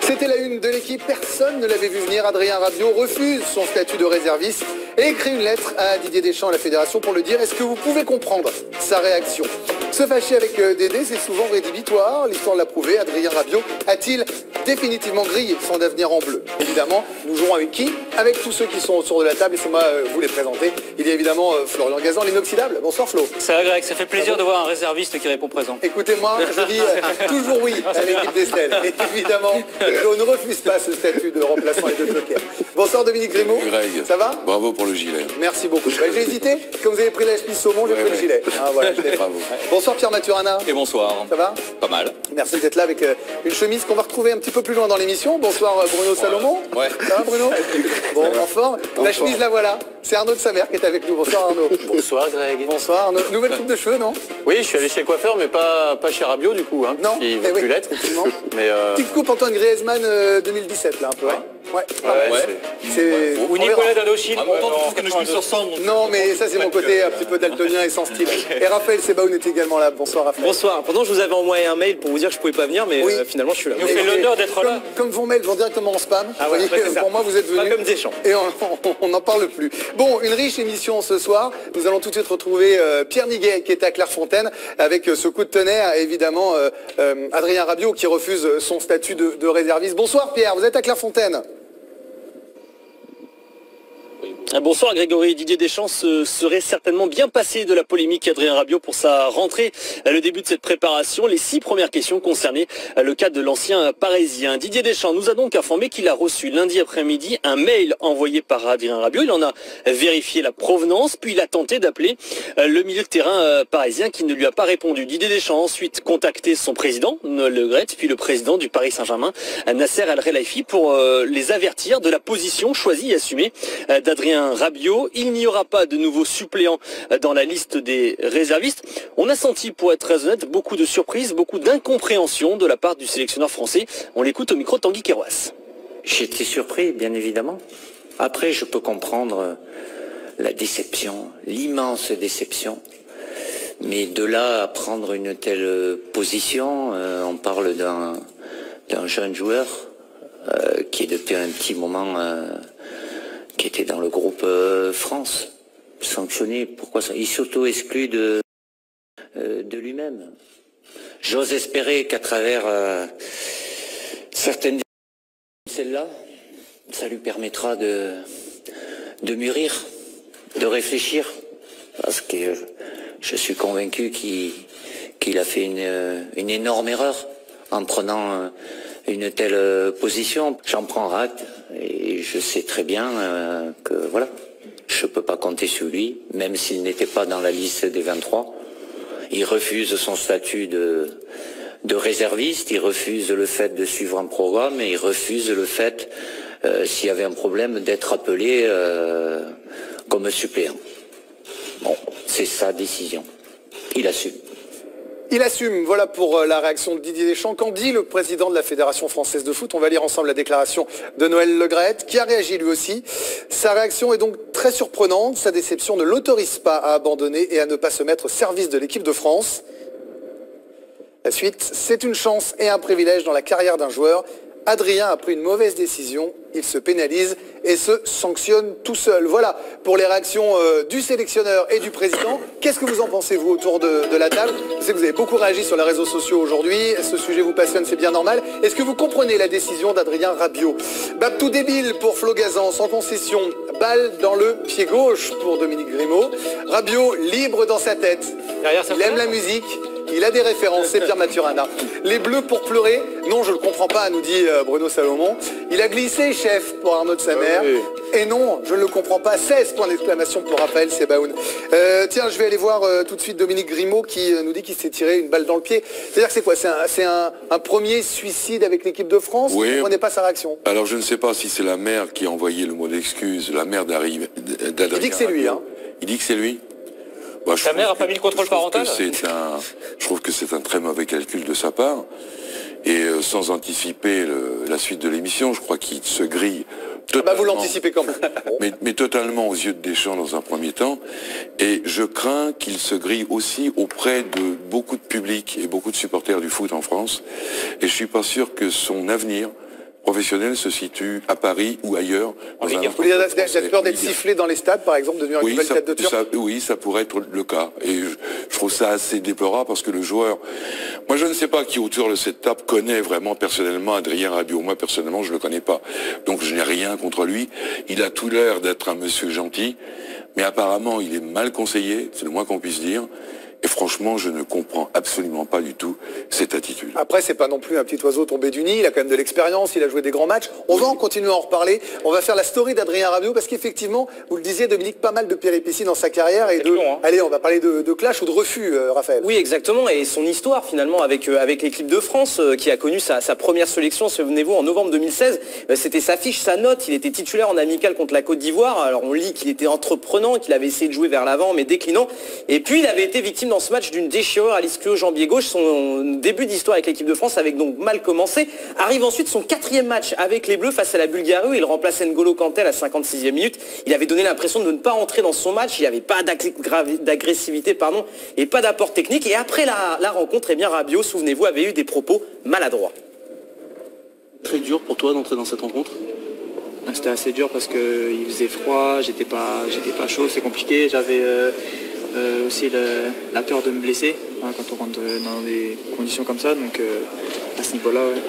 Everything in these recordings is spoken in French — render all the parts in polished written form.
C'était la une de l'équipe, personne ne l'avait vu venir. Adrien Rabiot refuse son statut de réserviste et écrit une lettre à Didier Deschamps à la fédération pour le dire. Est-ce que vous pouvez comprendre sa réaction? Se fâcher avec Dédé, c'est souvent rédhibitoire. L'histoire l'a prouvé. Adrien Rabiot a-t-il définitivement grillé son avenir en bleu? Évidemment, nous jouerons avec qui? Avec tous ceux qui sont autour de la table. Laissez-moi vous les présenter. Il y a évidemment Florian Gazan, l'inoxydable. Bonsoir Flo. Ça va Greg, ça fait plaisir de voir un réserviste qui répond présent. Écoutez-moi, je dis toujours oui à l'équipe d'Estelle. Et évidemment, je ne refuse pas ce statut de remplaçant et de joker. Bonsoir Dominique Grimaud. Greg. Ça va? Bravo pour le gilet. Merci beaucoup. J'ai hésité. Comme vous avez pris la chemise saumon, j'ai pris le gilet. Ah, voilà, Bravo. Bonsoir Pierre Maturana. Et bonsoir. Ça va? Pas mal. Merci d'être là avec une chemise qu'on va retrouver un petit peu plus loin dans l'émission. Bonsoir Bruno Salomon. Ouais. Ça va Bruno? Bon, en forme. La chemise la voilà. C'est Arnaud de sa mère qui est avec nous. Bonsoir Arnaud. Bonsoir Greg. Bonsoir Arnaud. Nouvelle coupe de cheveux, non? Oui, je suis allé chez le coiffeur, mais pas chez Rabiot du coup. Hein, non, il ne veut plus l'être. Effectivement. Mais petite coupe Antoine Griezmann 2017 là un peu. Ouais. C'est ou Nicolas Dadochine. que nos chemises se ressemblent. Non, mais ça c'est mon côté un petit peu daltonien et sans style. Et Raphaël Sebaoun est également là. Bonsoir Raphaël. Bonsoir. Pendant je vous avais envoyé un mail pour vous dire que je pouvais pas venir, mais finalement je suis là. Nous fait l'honneur d'être là. Comme vos mails vont directement en spam. Ah Vous ouais, voyez, c'est ça. pour moi vous êtes venus. Pas comme Deschamps. Et on n'en parle plus. Bon, une riche émission ce soir. Nous allons tout de suite retrouver Pierre Niguet qui est à Clairefontaine avec ce coup de tonnerre, évidemment, Adrien Rabiot qui refuse son statut de réserviste. Bonsoir Pierre, vous êtes à Clairefontaine. Bonsoir Grégory. Didier Deschamps se serait certainement bien passé de la polémique Adrien Rabiot pour sa rentrée. Le début de cette préparation, les 6 premières questions concernaient le cas de l'ancien Parisien. Didier Deschamps nous a donc informé qu'il a reçu lundi après-midi un mail envoyé par Adrien Rabiot. Il en a vérifié la provenance, puis il a tenté d'appeler le milieu de terrain parisien qui ne lui a pas répondu. Didier Deschamps a ensuite contacté son président, Le Gret, puis le président du Paris Saint-Germain, Nasser Al-Khelaifi, pour les avertir de la position choisie et assumée d'Adrien Rabiot. Il n'y aura pas de nouveaux suppléants dans la liste des réservistes. On a senti, pour être très honnête, beaucoup de surprises, beaucoup d'incompréhension de la part du sélectionneur français. On l'écoute au micro de Tanguy Kérouas. J'étais surpris, bien évidemment. Après, je peux comprendre la déception, l'immense déception. Mais de là à prendre une telle position, on parle d'un jeune joueur qui est depuis un petit moment... qui était dans le groupe France, sanctionné. Pourquoi ça? Il s'auto-exclut de lui-même. J'ose espérer qu'à travers certaines celle-là, ça lui permettra de mûrir, de réfléchir, parce que je suis convaincu qu'il a fait une énorme erreur en prenant une telle position. J'en prends acte et je sais très bien que voilà, je peux pas compter sur lui, même s'il n'était pas dans la liste des 23. Il refuse son statut de réserviste, il refuse le fait de suivre un programme et il refuse le fait, s'il y avait un problème, d'être appelé comme suppléant. Bon, c'est sa décision. Il assume. Il assume, voilà pour la réaction de Didier Deschamps. Qu'en dit le président de la Fédération française de foot? On va lire ensemble la déclaration de Noël Le Gret, qui a réagi lui aussi. Sa réaction est donc très surprenante. Sa déception ne l'autorise pas à abandonner et à ne pas se mettre au service de l'équipe de France. La suite, c'est une chance et un privilège dans la carrière d'un joueur. Adrien a pris une mauvaise décision, il se pénalise et se sanctionne tout seul. Voilà pour les réactions du sélectionneur et du président. Qu'est-ce que vous en pensez, vous, autour de la table? Je sais que vous avez beaucoup réagi sur les réseaux sociaux aujourd'hui. Ce sujet vous passionne, c'est bien normal. Est-ce que vous comprenez la décision d'Adrien Rabiot? Tout débile pour Flo Gazan, sans concession. Balle dans le pied gauche pour Dominique Grimaud. Rabiot libre dans sa tête. Il aime la musique. Il a des références, c'est Pierre Maturana. Les Bleus pour pleurer? Non, je ne le comprends pas, nous dit Bruno Salomon. Il a glissé, chef, pour Arnaud de sa mère. Oui. Et non, je ne le comprends pas. 16 points d'exclamation pour Raphaël Sebaoun. Tiens, je vais aller voir tout de suite Dominique Grimaud qui nous dit qu'il s'est tiré une balle dans le pied. C'est-à-dire que c'est quoi? C'est un premier suicide avec l'équipe de France? Oui. Vous ne comprenez pas sa réaction? Alors je ne sais pas si c'est la mère qui a envoyé le mot d'excuse, la mère d'Adrien. Il dit que c'est lui, hein. Il dit que c'est lui? Bah, Ta mère n'a pas mis le contrôle parental? Je trouve que c'est un très mauvais calcul de sa part. Et sans anticiper la suite de l'émission, je crois qu'il se grille totalement. Vous l'anticipez quand même. mais totalement aux yeux de Deschamps dans un premier temps. Et je crains qu'il se grille aussi auprès de beaucoup de public et beaucoup de supporters du foot en France. Et je suis pas sûr que son avenir professionnel se situe à Paris ou ailleurs. Vous avez peur d'être sifflé dans les stades, par exemple, de devenir une nouvelle tête de turc? Oui, ça pourrait être le cas. Et je trouve ça assez déplorable parce que le joueur... Moi, je ne sais pas qui autour de cette table connaît vraiment personnellement Adrien Rabiot. Moi, personnellement, je ne le connais pas. Donc, je n'ai rien contre lui. Il a tout l'air d'être un monsieur gentil. Mais apparemment, il est mal conseillé, c'est le moins qu'on puisse dire. Et franchement, je ne comprends absolument pas du tout cette attitude. Après, c'est pas non plus un petit oiseau tombé du nid. Il a quand même de l'expérience, il a joué des grands matchs. On va en continuer à en reparler. On va faire la story d'Adrien Rabiot parce qu'effectivement, vous le disiez, Dominique, pas mal de péripéties dans sa carrière. Et allez, on va parler de clash ou de refus, Raphaël. Oui, exactement. Et son histoire, finalement, avec l'équipe de France, qui a connu sa première sélection, souvenez-vous, en novembre 2016. C'était sa fiche, sa note. Il était titulaire en amical contre la Côte d'Ivoire. Alors, on lit qu'il était entreprenant, qu'il avait essayé de jouer vers l'avant, mais déclinant. Et puis, il avait été victime dans ce match d'une déchirure à l'ischio-jambier gauche. Son début d'histoire avec l'équipe de France avait donc mal commencé. Arrive ensuite son 4e match avec les Bleus face à la Bulgarie où il remplace N'Golo Kanté à la 56e minute. Il avait donné l'impression de ne pas entrer dans son match. Il n'y avait pas d'agressivité, et pas d'apport technique. Et après la rencontre, eh bien Rabiot, souvenez-vous, avait eu des propos maladroits. Très dur pour toi d'entrer dans cette rencontre? C'était assez dur parce qu'il faisait froid, j'étais pas chaud, c'est compliqué. J'avais aussi la peur de me blesser quand on rentre dans des conditions comme ça, donc à ce niveau-là, ouais.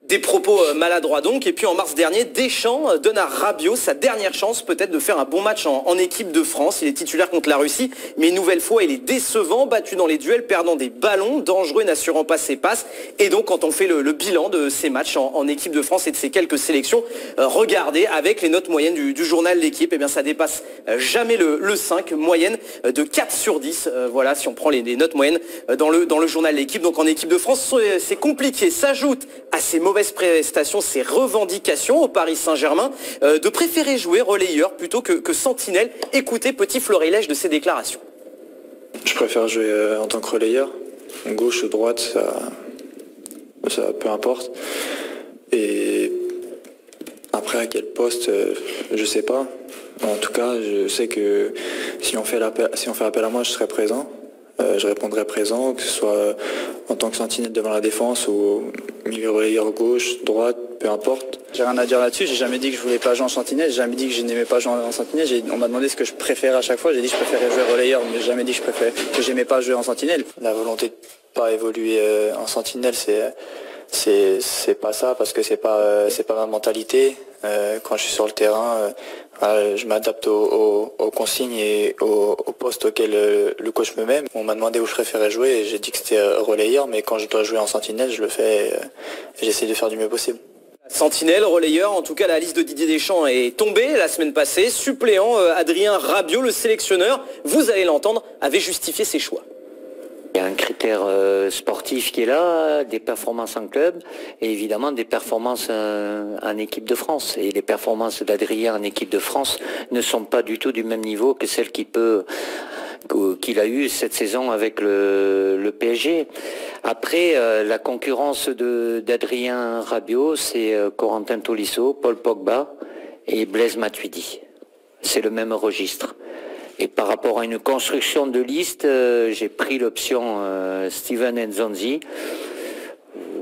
Des propos maladroits donc. Et puis en mars dernier, Deschamps donne à Rabiot sa dernière chance peut-être de faire un bon match en équipe de France. Il est titulaire contre la Russie, mais une nouvelle fois il est décevant, battu dans les duels, perdant des ballons, dangereux, n'assurant pas ses passes. Et donc quand on fait le bilan de ces matchs en équipe de France et de ces quelques sélections, regardez avec les notes moyennes du journal L'Équipe, eh bien ça dépasse jamais le 5, moyenne de 4 sur 10. Voilà, si on prend les notes moyennes dans le journal L'Équipe. Donc en équipe de France, c'est compliqué. S'ajoute à ces mauvaises prestations, ses revendications au Paris Saint-Germain de préférer jouer relayeur plutôt que sentinelle. Écoutez petit florilège de ses déclarations. Je préfère jouer en tant que relayeur, gauche ou droite, ça peu importe. Et après à quel poste, je sais pas. En tout cas, je sais que si on fait appel à moi, je serai présent. Je répondrai présent, que ce soit en tant que sentinelle devant la défense ou milieu relayeur gauche, droite, peu importe. J'ai rien à dire là-dessus, j'ai jamais dit que je voulais pas jouer en sentinelle, j'ai jamais dit que je n'aimais pas jouer en sentinelle. On m'a demandé ce que je préférais à chaque fois, j'ai dit que je préférais jouer relayeur, mais j'ai jamais dit que j'aimais pas jouer en sentinelle. La volonté de pas évoluer en sentinelle, c'est pas ça, parce que c'est pas ma mentalité. Quand je suis sur le terrain, je m'adapte aux consignes et aux postes auxquels le coach me met. On m'a demandé où je préférais jouer et j'ai dit que c'était relayeur, mais quand je dois jouer en sentinelle, je le fais et j'essaie de faire du mieux possible. Sentinelle, relayeur, en tout cas la liste de Didier Deschamps est tombée la semaine passée. Suppléant, Adrien Rabiot, le sélectionneur, vous allez l'entendre, avait justifié ses choix. Il y a un critère sportif qui est là, des performances en club et évidemment des performances en équipe de France. Et les performances d'Adrien en équipe de France ne sont pas du tout du même niveau que celles qu'il a eues cette saison avec le PSG. Après, la concurrence d'Adrien Rabiot, c'est Corentin Tolisso, Paul Pogba et Blaise Matuidi. C'est le même registre. Et par rapport à une construction de liste, j'ai pris l'option Steven Nzonzi.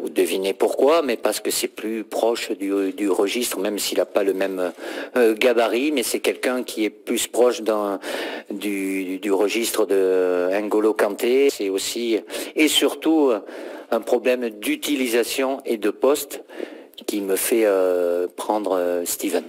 Vous devinez pourquoi, mais parce que c'est plus proche du registre, même s'il n'a pas le même gabarit, mais c'est quelqu'un qui est plus proche du registre de N'Golo Kanté. C'est aussi et surtout un problème d'utilisation et de poste qui me fait prendre Steven.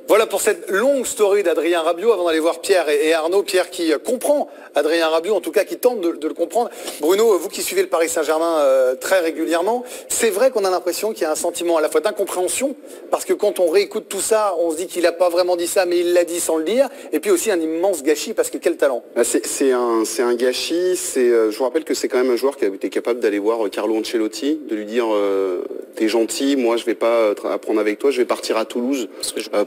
Voilà pour cette longue story d'Adrien Rabiot. Avant d'aller voir Pierre et Arnaud, Pierre qui comprend Adrien Rabiot, en tout cas qui tente de le comprendre. Bruno, vous qui suivez le Paris Saint-Germain très régulièrement, c'est vrai qu'on a l'impression qu'il y a un sentiment à la fois d'incompréhension, parce que quand on réécoute tout ça, on se dit qu'il n'a pas vraiment dit ça, mais il l'a dit sans le dire, et puis aussi un immense gâchis, parce que quel talent. C'est un gâchis. Je vous rappelle que c'est quand même un joueur qui a été capable d'aller voir Carlo Ancelotti, de lui dire t'es gentil, moi je vais pas apprendre avec toi, je vais partir à Toulouse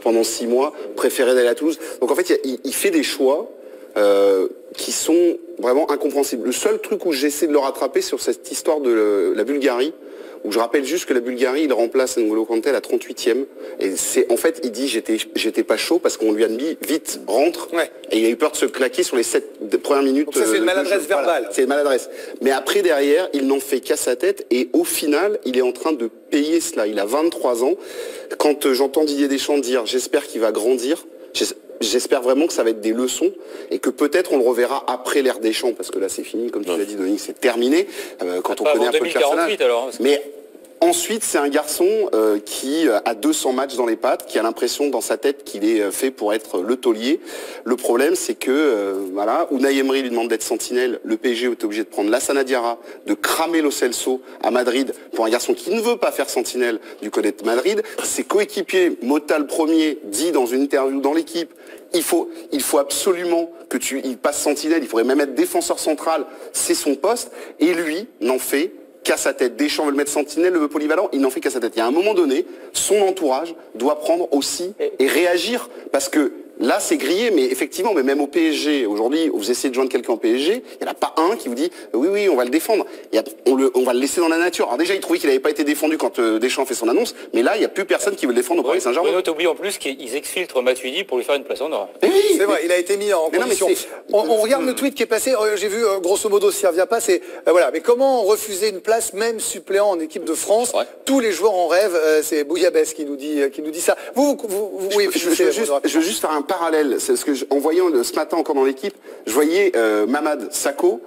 pendant 6 mois, préférer d'aller à Toulouse. Donc en fait, il fait des choix qui sont vraiment incompréhensibles. Le seul truc où j'essaie de le rattraper sur cette histoire de la Bulgarie, où je rappelle juste que la Bulgarie, il remplace N'Golo Kanté à la 38e. Et en fait, il dit j'étais pas chaud parce qu'on lui a dit vite, rentre. Ouais. Et il a eu peur de se claquer sur les 7 premières minutes. Donc ça, c'est une maladresse verbale. Voilà, c'est une maladresse. Mais après, derrière, il n'en fait qu'à sa tête. Et au final, il est en train de payer cela. Il a 23 ans. Quand j'entends Didier Deschamps dire j'espère qu'il va grandir, j'espère vraiment que ça va être des leçons et que peut-être on le reverra après l'ère Deschamps, parce que là c'est fini, comme tu l'as dit Dominique, c'est terminé, quand on connaît un peu le personnage. Alors, mais ensuite c'est un garçon qui a 200 matchs dans les pattes, qui a l'impression dans sa tête qu'il est fait pour être le taulier. Le problème c'est que voilà, Unai Emery lui demande d'être sentinelle, le PSG est obligé de prendre Lassana Diarra, de cramer Lo Celso à Madrid pour un garçon qui ne veut pas faire sentinelle du côté de Madrid. Ses coéquipiers, Mota le premier, dit dans une interview dans l'équipe, il faut absolument il passe sentinelle, il faudrait même être défenseur central, c'est son poste, et lui n'en fait qu'à sa tête. Deschamps veut le mettre sentinelle, le veut polyvalent, il n'en fait qu'à sa tête. Il y a un moment donné, son entourage doit prendre aussi et réagir, parce que là, c'est grillé, mais effectivement, mais même au PSG, aujourd'hui, vous essayez de joindre quelqu'un au PSG, il n'y en a pas un qui vous dit oui, on va le défendre. On va le laisser dans la nature. Alors déjà, il trouvait qu'il n'avait pas été défendu quand Deschamps fait son annonce, mais là, il n'y a plus personne qui veut le défendre au Paris Saint-Germain. Bruno, t'oublies en plus qu'ils exfiltrent Matuidi pour lui faire une place en or. Oui, c'est vrai, il a été mis en condition. On regarde le tweet qui est passé, j'ai vu grosso modo, s'il ne revient pas, c'est voilà, mais comment refuser une place, même suppléant en équipe de France? Tous les joueurs en rêvent, c'est Bouillabaisse qui nous dit ça. Je veux juste faire un parallèle. C'est ce que en voyant ce matin encore dans l'équipe, je voyais Mamad Sakho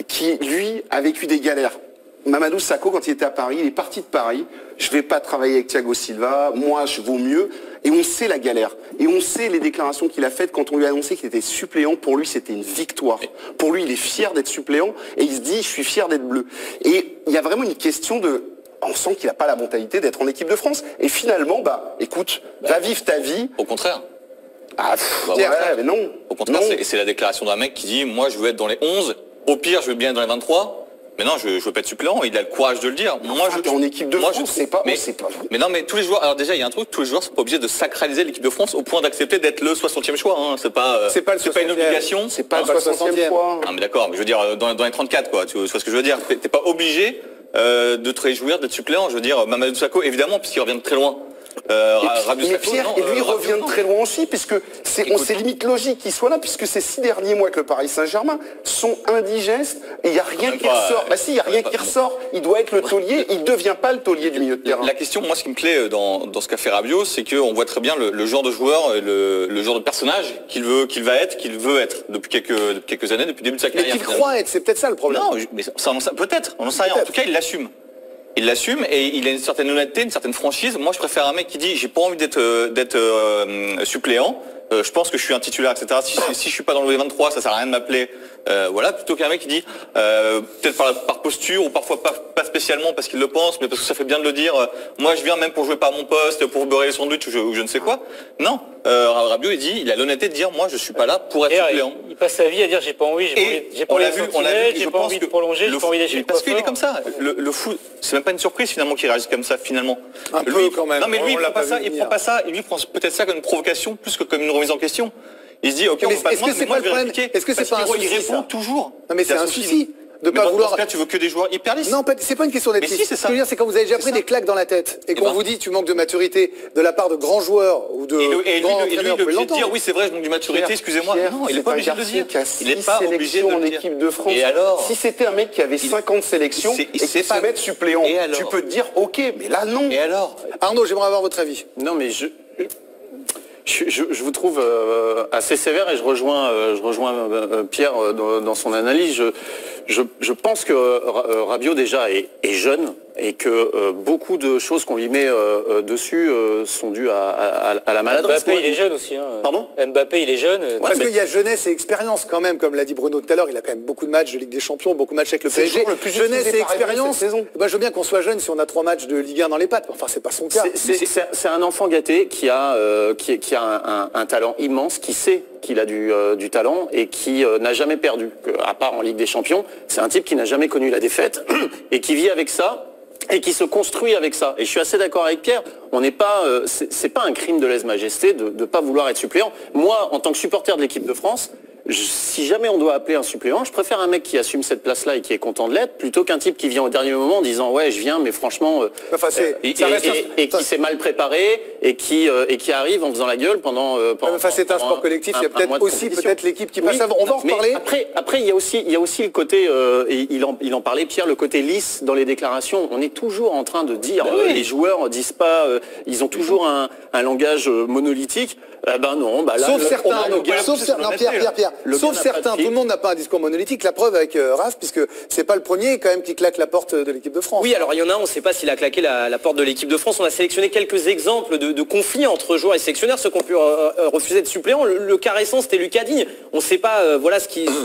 qui lui a vécu des galères. Mamadou Sakho, quand il était à Paris, il est parti de Paris. Je vais pas travailler avec Thiago Silva, moi je vaux mieux. Et on sait la galère. Et on sait les déclarations qu'il a faites quand on lui a annoncé qu'il était suppléant. Pour lui, c'était une victoire. Pour lui, il est fier d'être suppléant et il se dit, je suis fier d'être bleu. Et il y a vraiment une question de... On sent qu'il n'a pas la mentalité d'être en équipe de France. Et finalement, écoute, va vivre ta vie. Au contraire. Mais non. Au contraire, c'est la déclaration d'un mec qui dit, moi je veux être dans les 11, au pire je veux bien être dans les 23. Mais non, je veux pas être suppléant, il a le courage de le dire. Moi, je en équipe de France, c'est pas. Mais non, mais tous les joueurs. Alors déjà, il y a un truc, tous les joueurs sont pas obligés de sacraliser l'équipe de France au point d'accepter d'être le 60e choix. Hein. C'est pas une obligation. C'est pas le 60e choix. Ah, mais d'accord, mais je veux dire dans les 34 quoi. Tu vois ce que je veux dire. T'es pas obligé de te réjouir d'être suppléant. Je veux dire, Mamadou Sakho, évidemment, puisqu'il revient de très loin. Mais Pierre, et lui revient de très loin aussi, puisque c'est limite logique qu'il soit là, puisque ces 6 derniers mois avec le Paris Saint-Germain sont indigestes, et il n'y a rien qui ressort. Bah si, il n'y a rien qui ressort. Il doit être le taulier, il ne devient pas le taulier du milieu de terrain. La question, moi, ce qui me plaît dans ce qu'a fait Rabiot, c'est qu'on voit très bien le genre de joueur, le genre de personnage qu'il veut être depuis quelques années, depuis le début de sa carrière. Mais qu'il croit être, c'est peut-être ça le problème. Non, mais peut-être, on n'en sait rien. En tout cas, il l'assume. Il l'assume et il a une certaine honnêteté, une certaine franchise. Moi, je préfère un mec qui dit j'ai pas envie d'être suppléant. Je pense que je suis un titulaire, etc. Si je suis pas dans le 23, ça sert à rien de m'appeler. Voilà, plutôt qu'un mec qui dit peut-être par posture ou parfois pas spécialement parce qu'il le pense, mais parce que ça fait bien de le dire. Moi, je viens même pour jouer pas à mon poste, pour beurrer les sandwichs ou je ne sais quoi. Non, Rabiot il a l'honnêteté de dire moi je suis pas là pour être suppléant. Il passe sa vie à dire j'ai pas envie, j'ai pas envie de prolonger, j'ai pas envie d'acheter. Parce qu'il est comme ça. Le foot, c'est même pas une surprise finalement qu'il réagisse comme ça finalement. Un peu quand même. Non mais lui il prend pas ça, il prend peut-être ça comme une provocation plus que comme une remise en question. Il se dit ok, est-ce que c'est pas le problème? Est-ce que c'est pas un souci? Il répond toujours. Non mais c'est un souci de pas vouloir. Dans ce cas, tu veux que des joueurs hyper lisses. Non, c'est pas une question d'être lisse. Si, c'est ça. Ce que je veux dire, c'est quand vous avez déjà pris des claques dans la tête et qu'on vous dit tu manques de maturité de la part de grands joueurs ou de grands entraîneurs, il peut dire oui, c'est vrai, je manque de maturité, excusez-moi. Non, il est pas obligé de le dire. Il est pas obligé de le dire. En équipe de France. Et alors, si c'était un mec qui avait 50 sélections et qui se met suppléant, tu peux te dire OK, mais là non. Et alors, Arnaud, j'aimerais avoir votre avis. Non, mais je vous trouve assez sévère et je rejoins Pierre dans son analyse. Je pense que Rabiot déjà est jeune et que beaucoup de choses qu'on lui met dessus sont dues à la maladresse. Mbappé, il est jeune aussi. Hein. Pardon ? Mbappé, il est jeune. Parce qu'il y a jeunesse et expérience quand même, comme l'a dit Bruno tout à l'heure. Il a quand même beaucoup de matchs de Ligue des Champions, beaucoup de matchs avec le PSG. Jeunesse et expérience. Moi, je veux bien qu'on soit jeune si on a 3 matchs de Ligue 1 dans les pattes. Enfin, c'est pas son cas. C'est un enfant gâté qui a un talent immense, qui sait qu'il a du talent et qui n'a jamais perdu, à part en Ligue des Champions. C'est un type qui n'a jamais connu la défaite et qui vit avec ça et qui se construit avec ça. Et je suis assez d'accord avec Pierre, on n'est pas, c'est pas un crime de lèse-majesté de ne pas vouloir être suppléant. Moi, en tant que supporter de l'équipe de France, si jamais on doit appeler un suppléant, je préfère un mec qui assume cette place-là et qui est content de l'être, plutôt qu'un type qui vient au dernier moment en disant ouais je viens mais franchement et qui s'est mal préparé et qui arrive en faisant la gueule pendant c'est un sport collectif, il y a peut-être aussi l'équipe qui passe avant. On va en reparler. Après il y a aussi le côté il en parlait Pierre, le côté lisse dans les déclarations. On est toujours en train de dire les joueurs disent pas ils ont toujours un langage monolithique. Non, là, sauf certains, tout le monde n'a pas un discours monolithique. La preuve avec Raph, puisque c'est pas le premier quand même qui claque la porte de l'équipe de France. Oui, alors il y en a un, on ne sait pas s'il a claqué la porte de l'équipe de France. On a sélectionné quelques exemples de conflits entre joueurs et sélectionneurs, ceux qui ont pu refuser de suppléant. Le cas récent, c'était Lucas Digne. On ne sait pas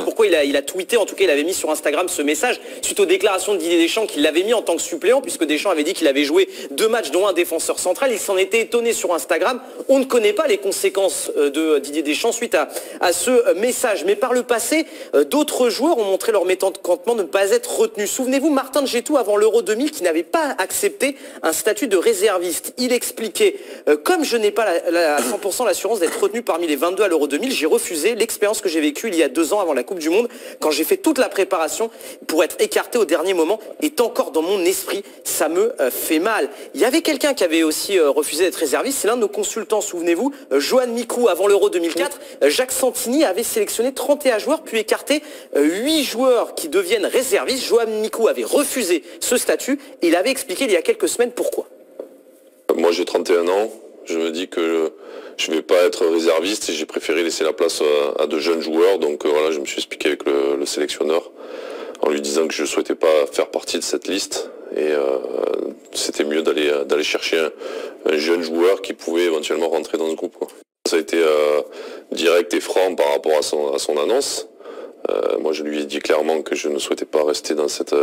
pourquoi il a tweeté, en tout cas il avait mis sur Instagram ce message suite aux déclarations de Didier Deschamps qu'il l'avait mis en tant que suppléant, puisque Deschamps avait dit qu'il avait joué 2 matchs dont un défenseur central. Il s'en était étonné sur Instagram. On ne connaît pas les conséquences de Didier Deschamps suite à ce message. Mais par le passé, d'autres joueurs ont montré leur mécontentement de ne pas être retenus. Souvenez-vous, Martin Djetou, avant l'Euro 2000, qui n'avait pas accepté un statut de réserviste. Il expliquait, comme je n'ai pas à 100% l'assurance d'être retenu parmi les 22 à l'Euro 2000, j'ai refusé l'expérience que j'ai vécue il y a 2 ans avant la Coupe du Monde, quand j'ai fait toute la préparation pour être écarté au dernier moment, est encore dans mon esprit. Ça me fait mal. Il y avait quelqu'un qui avait aussi refusé d'être réserviste, c'est l'un de nos consultants, souvenez-vous, Johan Mikou, avant l'Euro 2004, Jacques Santini avait sélectionné 31 joueurs, puis écarté 8 joueurs qui deviennent réservistes. Johan Mikou avait refusé ce statut et il avait expliqué il y a quelques semaines pourquoi. Moi j'ai 31 ans, je me dis que je ne vais pas être réserviste et j'ai préféré laisser la place à de jeunes joueurs. Donc voilà, je me suis expliqué avec le sélectionneur en lui disant que je ne souhaitais pas faire partie de cette liste. Et c'était mieux d'aller chercher un jeune joueur qui pouvait éventuellement rentrer dans ce groupe, quoi. Ça a été direct et franc par rapport à son annonce. Moi je lui ai dit clairement que je ne souhaitais pas rester dans cette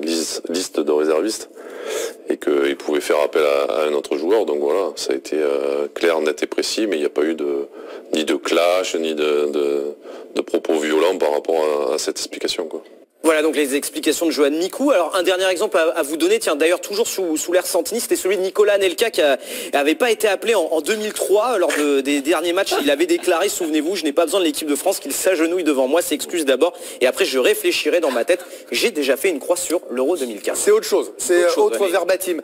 liste de réservistes et qu'il pouvait faire appel à un autre joueur. Donc voilà, ça a été clair, net et précis, mais il n'y a pas eu ni de clash, ni de propos violents par rapport à cette explication, quoi. Voilà donc les explications de Johan Mikou. Alors un dernier exemple à vous donner, tiens d'ailleurs toujours sous l'ère Santini, c'était celui de Nicolas Anelka qui n'avait pas été appelé en 2003 lors des derniers matchs. Il avait déclaré, souvenez-vous, je n'ai pas besoin de l'équipe de France, qu'il s'agenouille devant moi, s'excuse d'abord et après je réfléchirai dans ma tête. J'ai déjà fait une croix sur l'Euro 2015. C'est autre chose, c'est autre verbatim.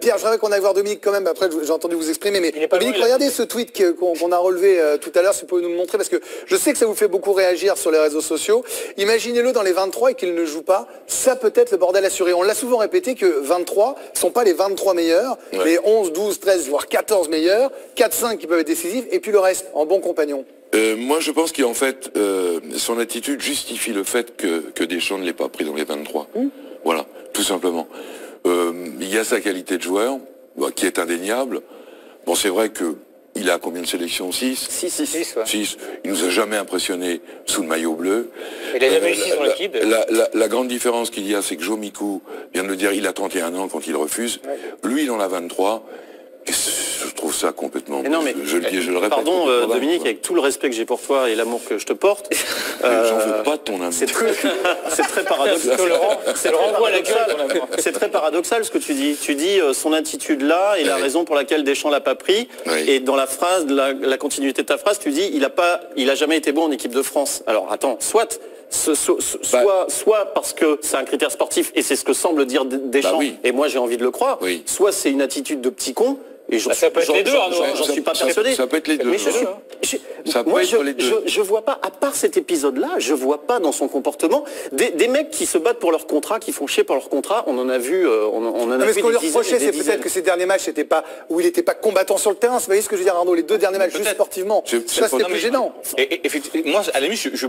Pierre, je voudrais qu'on aille voir Dominique quand même, après j'ai entendu vous exprimer, mais Dominique, regardez ce tweet qu'on a relevé tout à l'heure, si vous pouvez nous le montrer, parce que je sais que ça vous fait beaucoup réagir sur les réseaux sociaux. Imaginez-le dans les 23 et qu'il ne joue pas, ça peut être le bordel assuré. On l'a souvent répété que 23 ne sont pas les 23 meilleurs, les 11, 12, 13, voire 14 meilleurs, 4-5 qui peuvent être décisifs, et puis le reste en bon compagnon. Moi je pense qu'en fait, son attitude justifie le fait que Deschamps ne l'ait pas pris dans les 23. Voilà, tout simplement. Il y a sa qualité de joueur, qui est indéniable. Bon, c'est vrai que il a combien de sélections? 6 6. Il nous a jamais impressionné sous le maillot bleu. Il a jamais eu 6 dans l'équipe. La grande différence qu'il y a, c'est que Joe Mikou vient de le dire, il a 31 ans quand il refuse. Lui, il en a 23. Et je trouve ça complètement... Non, mais, je le dis et je le répète. Pardon Dominique, avec tout le respect que j'ai pour toi et l'amour que je te porte... J'en veux pas de ton amour. C'est très paradoxal. C'est très paradoxal ce que tu dis. Tu dis son attitude là et la raison pour laquelle Deschamps l'a pas pris. Et dans la phrase, la continuité de ta phrase, tu dis il a jamais été bon en équipe de France. Alors attends, soit parce que c'est un critère sportif et c'est ce que semble dire Deschamps, et moi j'ai envie de le croire, soit c'est une attitude de petit con. Et j'en suis pas persuadé. Ça peut être les deux. Je vois pas, à part cet épisode-là, je vois pas dans son comportement des mecs qui se battent pour leur contrat, qui font chier pour leur contrat. On en a vu, mais ce qu'on lui reprochait, c'est peut-être que ces derniers matchs n'étaient pas où il n'était pas combattant sur le terrain. Vous voyez ce que je veux dire, Arnaud? Les 2 derniers matchs juste sportivement, ça c'était plus gênant. Et effectivement, moi, à la limite, je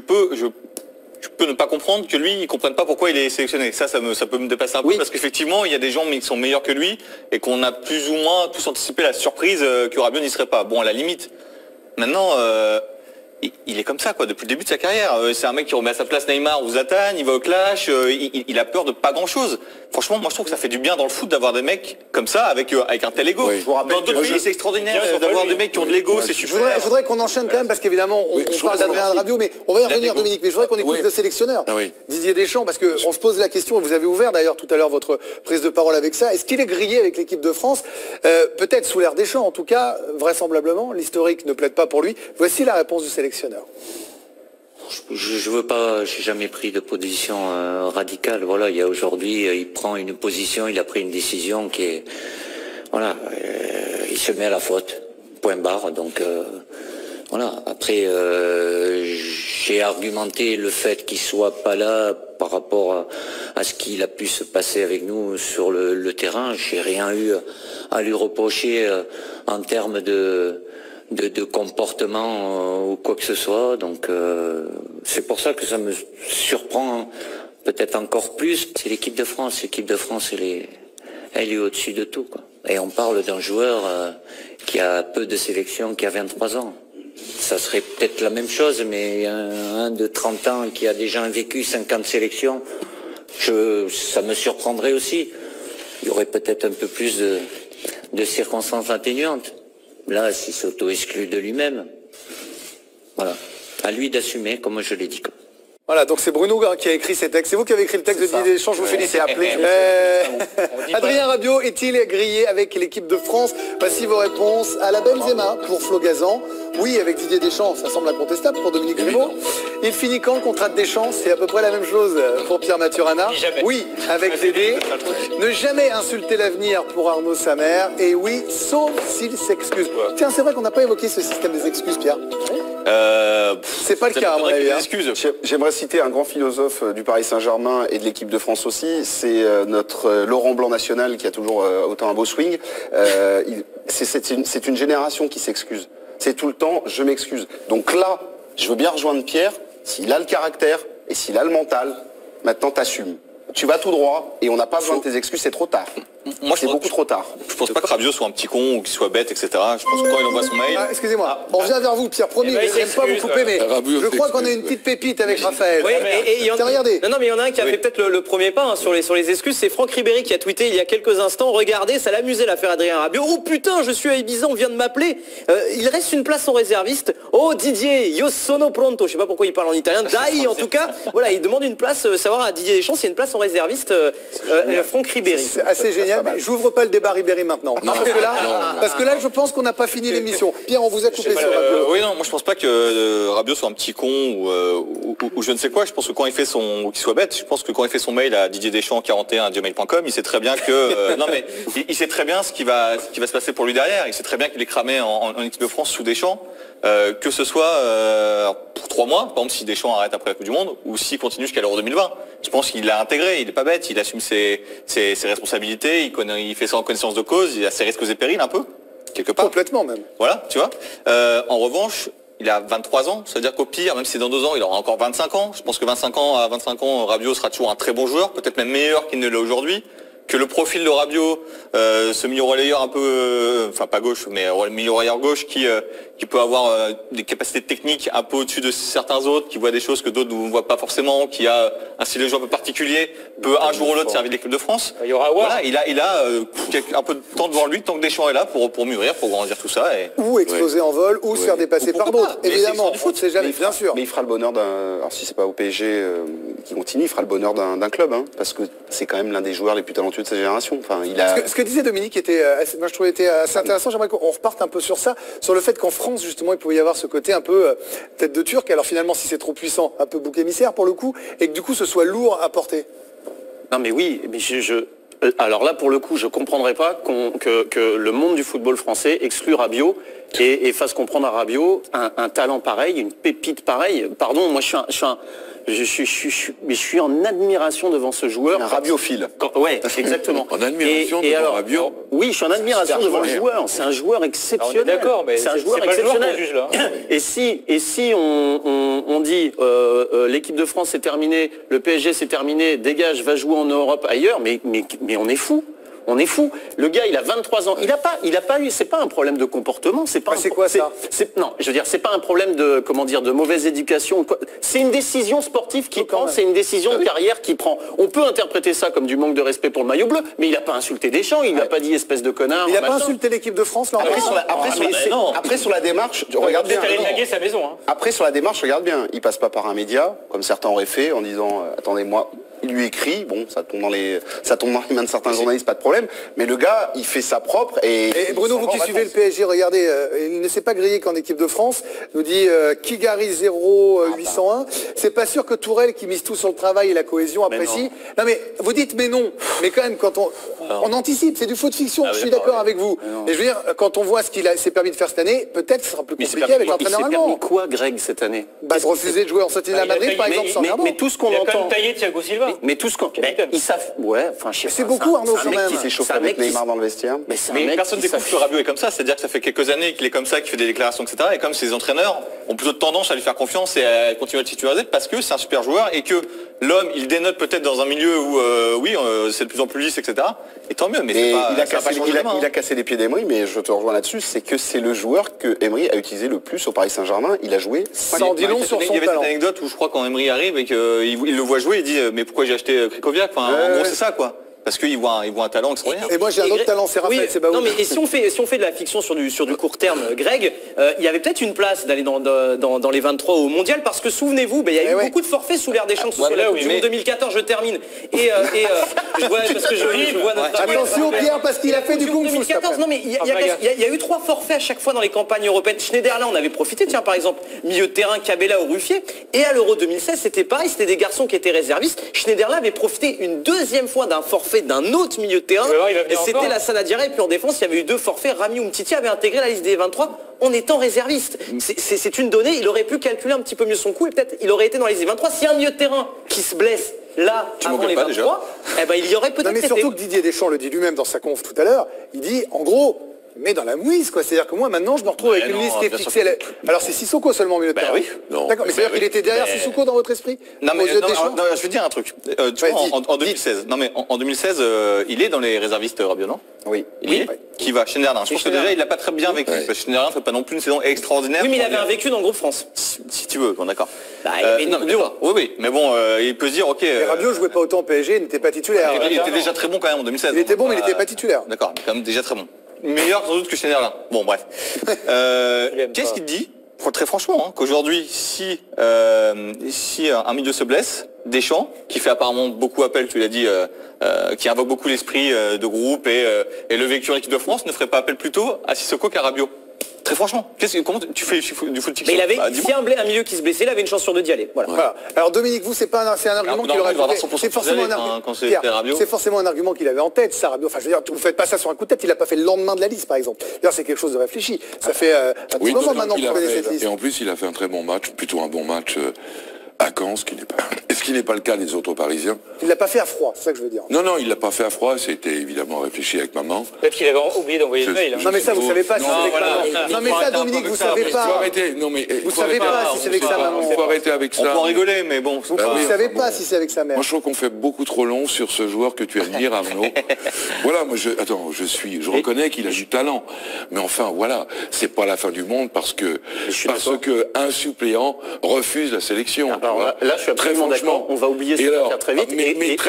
peux ne pas comprendre que lui, il comprenne pas pourquoi il est sélectionné. Ça peut me dépasser un peu parce qu'effectivement, il y a des gens qui sont meilleurs que lui et qu'on a plus ou moins tous anticipé la surprise que Rabiot n'y serait pas. Bon, à la limite. Maintenant, il est comme ça, quoi, depuis le début de sa carrière. C'est un mec qui remet à sa place Neymar ou Zlatan, il va au clash, il a peur de pas grand-chose. Franchement, moi je trouve que ça fait du bien dans le foot d'avoir des mecs comme ça, avec un tel ego. Dans d'autres pays, c'est extraordinaire d'avoir des mecs qui ont de l'ego, c'est super. Je voudrais qu'on enchaîne quand même, parce qu'évidemment, on parle d'Adrien Rabiot, mais on va y revenir, Dominique, mais je voudrais qu'on écoute le sélectionneur, Didier Deschamps, parce qu'on se pose la question, et vous avez ouvert d'ailleurs tout à l'heure votre prise de parole avec ça, est-ce qu'il est grillé avec l'équipe de France? Peut-être sous l'ère Deschamps, en tout cas, vraisemblablement, l'historique ne plaide pas pour lui. Voici la réponse du sélectionneur. sélectionneur. Je veux pas, j'ai jamais pris de position radicale. Voilà, il y a aujourd'hui, il prend une position, il a pris une décision qui est, voilà, il se met à la faute, point barre. Donc voilà. Après, j'ai argumenté le fait qu'il soit pas là par rapport à ce qu'il a pu se passer avec nous sur le terrain. J'ai rien eu à lui reprocher en termes de comportement ou quoi que ce soit, donc c'est pour ça que ça me surprend peut-être encore plus. C'est l'équipe de France. L'équipe de France, elle est au-dessus de tout, quoi. Et on parle d'un joueur qui a peu de sélection, qui a 23 ans. Ça serait peut-être la même chose, mais un de 30 ans qui a déjà vécu 50 sélections, ça me surprendrait aussi. Il y aurait peut-être un peu plus de circonstances atténuantes. Là, s'il s'auto-exclut de lui-même, voilà. À lui d'assumer, comme je l'ai dit. Voilà, donc c'est Bruno qui a écrit ces textes. C'est vous qui avez écrit le texte de Didier Deschamps, je vous félicite. Adrien Rabiot est-il grillé avec l'équipe de France? Voici vos réponses à la Benzema pour Flo Gazan. Oui, avec Didier Deschamps, ça semble incontestable pour Dominique Grimaud. Il finit quand le contrat de Deschamps? C'est à peu près la même chose pour Pierre Maturana. Oui, avec Dédé. Ne jamais insulter l'avenir pour Arnaud Samer. Et oui, sauf s'il s'excuse. Tiens, c'est vrai qu'on n'a pas évoqué ce système des excuses, Pierre. C'est pas le cas, à mon avis. J'aimerais citer un grand philosophe du Paris Saint-Germain et de l'équipe de France aussi. C'est notre Laurent Blanc national qui a toujours autant un beau swing. C'est une génération qui s'excuse. C'est tout le temps, je m'excuse. Donc là, je veux bien rejoindre Pierre. S'il a le caractère et s'il a le mental, maintenant t'assumes. Tu vas tout droit et on n'a pas besoin de tes excuses, c'est trop tard. Moi, c'est beaucoup trop tard. Je pense pas que Rabiot soit un petit con ou qu'il soit bête, etc. Je pense que quand il envoie son mail... Excusez-moi, on revient vers vous, Pierre, promis, je n'aime pas vous couper, mais je crois qu'on a une petite pépite avec Raphaël. Oui, regardez. Non, mais il y en a un qui a fait peut-être le premier pas sur les excuses, c'est Franck Ribéry qui a tweeté il y a quelques instants, regardez, ça l'amusait l'affaire Adrien Rabiot. Oh putain, je suis à Ibiza, on vient de m'appeler. Il reste une place en réserviste. Oh Didier, io sono pronto. Je sais pas pourquoi il parle en italien. Dai, en tout cas, voilà, il demande une place, savoir à Didier Deschamps s'il y a une place en réserviste. Franck Ribéry. C'est assez génial, mais j'ouvre pas le débat Ribéry maintenant. Parce que là, je pense qu'on n'a pas fini l'émission. Pierre, on vous a coupé sur Rabiot. Oui, non, moi je pense pas que Rabiot soit un petit con ou je ne sais quoi. Je pense que quand il fait ou qu'il soit bête, je pense que quand il fait son mail à Didier Deschamps 41@gmail.com, il sait très bien que non mais il sait très bien ce qui va se passer pour lui derrière. Il sait très bien qu'il est cramé en équipe de France sous Deschamps. Que ce soit pour 3 mois, par exemple si Deschamps arrête après la Coupe du Monde, ou s'il continue jusqu'à l'Euro 2020. Je pense qu'il l'a intégré, il est pas bête, il assume ses responsabilités, il fait ça en connaissance de cause, il a ses risques et périls un peu, quelque part. Complètement même. Voilà, tu vois. En revanche, il a 23 ans, ça veut dire qu'au pire, même si c'est dans 2 ans, il aura encore 25 ans. Je pense que à 25 ans, Rabiot sera toujours un très bon joueur, peut-être même meilleur qu'il ne l'est aujourd'hui. Que le profil de Rabiot, ce milieu relayeur un peu, enfin pas gauche, mais milieu relayeur gauche qui peut avoir des capacités techniques un peu au-dessus de certains autres, qui voit des choses que d'autres ne voient pas forcément, qui a un style de jeu un peu particulier, peut un jour ou l'autre servir l'équipe de France. Il y aura voilà, il a un peu de temps devant lui, tant que Deschamps est là pour mûrir, pour grandir tout ça. Ou exploser en vol, ou se faire dépasser par d'autres. Évidemment, on ne sait jamais, bien sûr. Mais il fera le bonheur alors si c'est pas au PSG qui continue, il fera le bonheur d'un club, hein, parce que c'est quand même l'un des joueurs les plus talentueux de sa génération. Enfin, ce que disait Dominique moi je trouvais était assez intéressant. J'aimerais qu'on reparte un peu sur ça, sur le fait qu'en France justement il pouvait y avoir ce côté un peu tête de Turc. Alors finalement si c'est trop puissant, un peu bouc émissaire pour le coup, et que du coup ce soit lourd à porter. Non mais oui, mais alors là pour le coup je comprendrais pas que le monde du football français exclue Rabiot et fasse comprendre à Rabiot un talent pareil, une pépite pareille. Pardon, moi je suis en admiration devant ce joueur. Un rabiophile. Ouais, exactement. En admiration devant Rabiot. Oui, je suis en admiration devant le joueur. C'est un joueur exceptionnel. D'accord, mais c'est un joueur exceptionnel. Juge, là. Et si on dit l'équipe de France c'est terminé, le PSG c'est terminé, dégage, va jouer en Europe ailleurs, mais on est fou. On est fou. Le gars, il a 23 ans. Il a pas eu. C'est pas un problème de comportement. C'est pas. C'est quoi ça? Non, je veux dire, c'est pas un problème de mauvaise éducation. C'est une décision sportive qu'il prend. C'est une décision de carrière qu'il prend. On peut interpréter ça comme du manque de respect pour le maillot bleu, mais il a pas insulté Deschamps. Il n'a pas dit espèce de connard. Il n'a pas insulté l'équipe de France là. Après sur la démarche, regarde bien. Sa maison, hein. Après sur la démarche, regarde bien. Il passe pas par un média, comme certains auraient fait, en disant attendez-moi. il lui écrit, bon, ça tombe dans les mains de certains journalistes, pas de problème, mais le gars, il fait ça propre et Bruno, vous qui suivez le PSG, regardez, il ne s'est pas grillé qu'en équipe de France, nous dit Kigari 0801, c'est pas sûr que Tourelle, qui mise tout sur le travail et la cohésion, apprécie. Non mais, vous dites mais non, mais quand même, quand on anticipe, c'est du faux de fiction, je suis d'accord avec vous. Et je veux dire, quand on voit ce qu'il s'est permis de faire cette année, peut-être que ce sera plus compliqué avec l'entraîneur allemand. Il s'est permis quoi, Greg, cette année? De refuser de jouer en sortie à Madrid, par exemple, sans mais tout ce qu'on entend... Il a quand même taillé Thiago Silva. Mais tout ce qu'on... Ils savent... Ouais, enfin, je sais pas. C'est beaucoup, Arnaud, quand même. Qui s'est chauffé avec Neymar dans le vestiaire. Mais personne ne découvre que Rabiot est comme ça, c'est-à-dire que ça fait quelques années qu'il est comme ça, qu'il fait des déclarations, etc. Et comme ses entraîneurs ont plutôt tendance à lui faire confiance et à continuer à le titulariser parce que c'est un super joueur et que l'homme, il dénote peut-être dans un milieu où, c'est de plus en plus lisse, etc. Et tant mieux, mais c'est pas... Il a cassé les pieds d'Emery, mais je te rejoins là-dessus, c'est que c'est le joueur que Emery a utilisé le plus au Paris Saint-Germain. Il a joué sans dire long sur son talent. Il y avait cette anecdote où je crois quand Emery arrive et qu'il le voit jouer, il dit mais pourquoi j'ai acheté Krikoviak, en gros c'est ça quoi. Parce qu'il voit un talent extraordinaire. Et moi j'ai un autre talent, c'est Raphaël, c'est Non mais et si on fait de la fiction sur du court terme, Greg, il y avait peut-être une place d'aller dans les 23 au mondial parce que souvenez-vous, il y a eu beaucoup de forfaits sous l'ère Deschamps sur la Coupe du Monde 2014, je termine. Et je vois parce que je vois notre attention Pierre parce qu'il a fait du Kung Fu. 2014, non mais il y a eu 3 forfaits à chaque fois dans les campagnes européennes. Schneiderlin, on avait profité, tiens par exemple, milieu de terrain Cabella ou Ruffier, et à l'Euro 2016, c'était pareil, c'était des garçons qui étaient réservistes. Schneiderlin avait profité une deuxième fois d'un forfait d'un autre milieu de terrain, et c'était la Sanadiara, et puis en défense il y avait eu 2 forfaits. Rami Umtiti avait intégré la liste des 23 en étant réserviste. C'est une donnée, il aurait pu calculer un petit peu mieux son coup et peut-être il aurait été dans la liste des 23. Si un milieu de terrain qui se blesse là avant les 23, il y aurait peut-être été. Mais surtout que Didier Deschamps le dit lui-même dans sa conf tout à l'heure, il dit en gros mais dans la mouise, quoi. C'est-à-dire que moi, maintenant, je me retrouve avec une liste qui est fixée. Alors, c'est Sissoko seulement au milieu de terrain. Oui. D'accord, mais c'est-à-dire qu'il était derrière Sissoko dans votre esprit? Non, mais je veux dire un truc. Tu vois, en 2016, en 2016, il est dans les réservistes Rabiot, non? Oui. Qui va? Schneiderlin. Je pense que déjà, il l'a pas très bien vécu. Parce que Schneiderlin fait pas non plus une saison extraordinaire. Oui, mais il avait un vécu dans le groupe France. Si tu veux, bon, d'accord. Oui, mais bon, il peut se dire, ok. Rabiot jouait pas autant au PSG, il n'était pas titulaire. Il était déjà très bon quand même en 2016. Il était bon, mais il n'était pas titulaire. D'accord, quand même déjà très bon. Meilleur sans doute que Schneiderlin. Bon bref. Qu'est-ce qu'il dit? Très franchement, qu'aujourd'hui, si un milieu se blesse, Deschamps, qui fait apparemment beaucoup appel, tu l'as dit, qui invoque beaucoup l'esprit de groupe et le vécu en équipe de France, ne ferait pas appel plutôt à Sissoko qu'à Rabiot? Très franchement, comment tu fais du foot fiction? Si un milieu qui se blessait, il avait une chance sur 2 d'y aller. Voilà. Alors Dominique, vous, c'est un argument qu'il aurait fait. C'est forcément un argument qu'il avait en tête, ça, Rabiot. Enfin, je veux dire, vous faites pas ça sur un coup de tête, il l'a pas fait le lendemain de la liste, par exemple. D'ailleurs, c'est quelque chose de réfléchi. Ça fait un petit moment maintenant qu'on connaît cette liste. Et en plus, il a fait un très bon match, plutôt un bon match à Caen, ce qui n'est pas le cas des autres Parisiens. Il l'a pas fait à froid, c'est ça que je veux dire. Non, il l'a pas fait à froid, c'était évidemment réfléchi avec maman. Peut-être qu'il avait oublié d'envoyer le mail. Non mais ça, vous savez pas si c'est avec maman. Non mais ça, Dominique, vous savez pas. Faut arrêter. Non mais vous savez pas si c'est avec sa maman. Faut arrêter avec ça. On peut en rigoler, mais bon. Vous savez pas si c'est avec sa mère. Moi, je trouve qu'on fait beaucoup trop long sur ce joueur que tu viens de dire, Arnaud. Voilà, moi, je reconnais qu'il a du talent, mais enfin, voilà, c'est pas la fin du monde parce que un suppléant refuse la sélection. Là, je suis absolument d'accord. On va oublier ça très vite.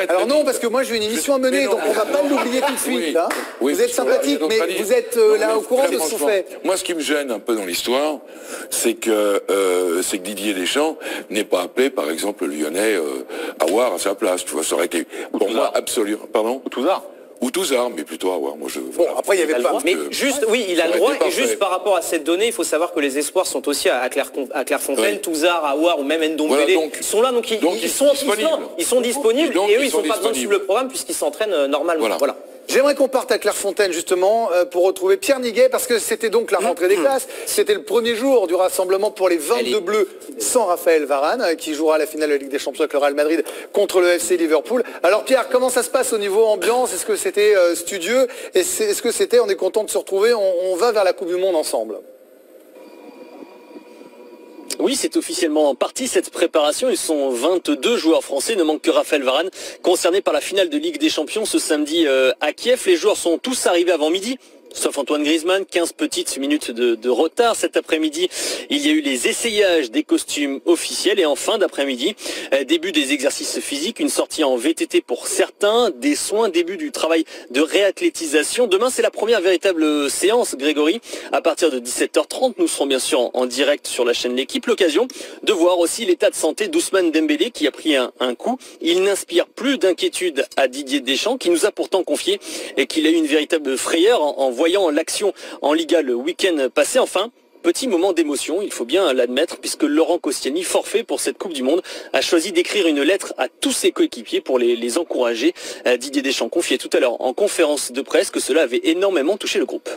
Alors non, parce que moi j'ai une émission à mener, donc on va pas l'oublier tout de suite. Vous êtes sympathique, mais vous êtes là au courant de ce qu'on fait. Moi, ce qui me gêne un peu dans l'histoire, c'est que Didier Deschamps n'ait pas appelé, par exemple, le Lyonnais Aouar à sa place. Tu vois, ça aurait été pour moi absolument. Pardon? Ou Touzard, mais plutôt Aouar. Moi, bon, après, il y avait pas. Mais juste, oui, il a le droit. Et juste par rapport à cette donnée, il faut savoir que les espoirs sont aussi à Clairefontaine, Touzard, Aouar ou même Ndombele sont là, donc ils sont disponibles. Et eux, ils n'ont pas besoin de suivre le programme puisqu'ils s'entraînent normalement. Voilà. J'aimerais qu'on parte à Clairefontaine justement pour retrouver Pierre Niguet parce que c'était donc la rentrée des classes. C'était le premier jour du rassemblement pour les 22 bleus sans Raphaël Varane qui jouera la finale de la Ligue des Champions avec le Real Madrid contre le FC Liverpool. Alors Pierre, comment ça se passe au niveau ambiance? Est-ce que c'était studieux? Est-ce que c'était, on est content de se retrouver, on va vers la Coupe du Monde ensemble? Oui, c'est officiellement parti cette préparation. Ils sont 22 joueurs français, il ne manque que Raphaël Varane, concerné par la finale de Ligue des Champions ce samedi à Kiev. Les joueurs sont tous arrivés avant midi. Sauf Antoine Griezmann, 15 petites minutes de retard. Cet après-midi, il y a eu les essayages des costumes officiels. Et en fin d'après-midi, début des exercices physiques, une sortie en VTT pour certains, des soins, début du travail de réathlétisation. Demain, c'est la première véritable séance, Grégory. À partir de 17h30, nous serons bien sûr en direct sur la chaîne L'Équipe. L'occasion de voir aussi l'état de santé d'Ousmane Dembélé qui a pris un coup. Il n'inspire plus d'inquiétude à Didier Deschamps qui nous a pourtant confié et qu'il a eu une véritable frayeur en voyant l'action en Liga le week-end passé. Enfin, petit moment d'émotion, il faut bien l'admettre, puisque Laurent Koscielny, forfait pour cette Coupe du Monde, a choisi d'écrire une lettre à tous ses coéquipiers pour les encourager. Didier Deschamps confiait tout à l'heure en conférence de presse que cela avait énormément touché le groupe.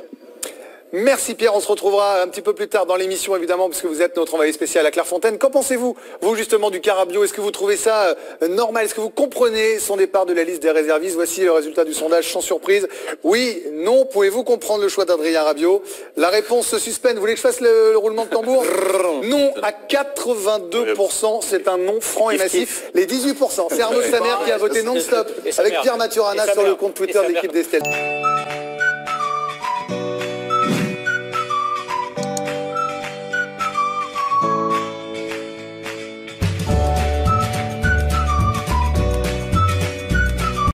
Merci Pierre, on se retrouvera un petit peu plus tard dans l'émission évidemment puisque vous êtes notre envoyé spécial à Clairefontaine. Qu'en pensez-vous, vous justement du cas Rabiot? Est-ce que vous trouvez ça normal? Est-ce que vous comprenez son départ de la liste des réservistes? Voici le résultat du sondage sans surprise. Oui, non, pouvez-vous comprendre le choix d'Adrien Rabiot? La réponse se suspend. Vous voulez que je fasse le roulement de tambour? Non à 82%, c'est un non franc et massif. Les 18%, c'est Arnaud Samer qui a voté non-stop avec Pierre Maturana sur le compte Twitter de l'équipe d'Estelle.